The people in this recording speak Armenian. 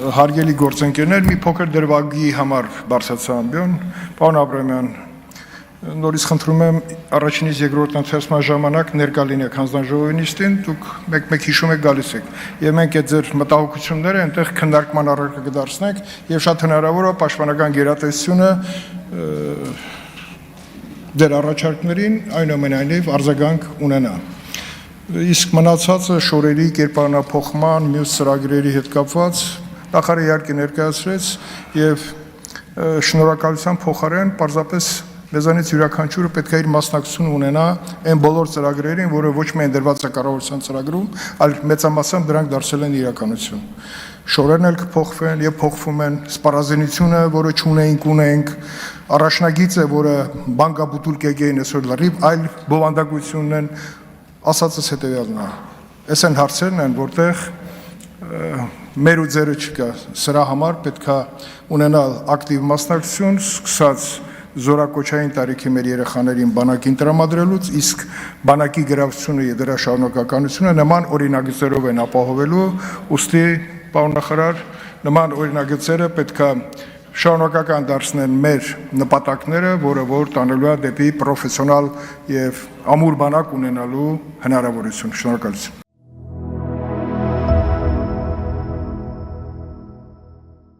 Հարգելի գործընկերներ, մի փոքր դրվագի համար բարձրացա ամբիոն, պարոն Աբրամյան, նորից խնդրում եմ առաջինից երկրորդ ընթացման ժամանակ ներկա լինեք հանձնաժողովի նիստին, դուք մեկ-մեկ հիշում եք գալիս եք, եւ մենք այդ ձեր մտահոգությունները այնտեղ քննարկման առարկա կդարձնենք եւ շատ հնարավոր է պաշտպանական գերատեսչությունը դեր առաջարկներին այնուամենայնիվ արձագանք ունենա։ Իսկ մնացածը շորերի կերպարանափոխման, մյուս ծրագրերի հետ կապված նախարարը իհարկե ներկայացրեց եւ շնորհակալության փոխարեն պարզապես մեզանից յուրաքանչյուրը պետք է իր մասնակցություն ունենա այն բոլոր ծրագրերին, որը ոչ միայն դրված է կառավարության ծրագրում, այլ մեծամասամբ դրանք դարձել են իրականություն։ Շորերն էլ կփոխվեն եւ փոխվում են, սպառազինությունը, որը չունեինք, ունենք, առաջնագիծը, որը բանկաբուտուլք եկեին այսօր լրիվ այլ բովանդակությունն են, ասածս հետեւյալն է։ Այս են հարցերն են, որտեղ մեր ու ձերը չկա, սրա համար պետք է ունենալ ակտիվ մասնակցություն, սկսած զորակոչային տարիքի մեր երեխաներին բանակին տրամադրելուց, իսկ բանակի գրավությունը եւ դրա շարունակականությունը նման օրինագծերով են ապահովելու, ուստի պարոն նախարար, նման օրինագծերը պետք է շարունակական դարձնեն մեր նպատակները, որը որ տանելու է դեպի պրոֆեսիոնալ եւ ամուր բանակ ունենալու հնարավորություն։ Շնորհակալություն։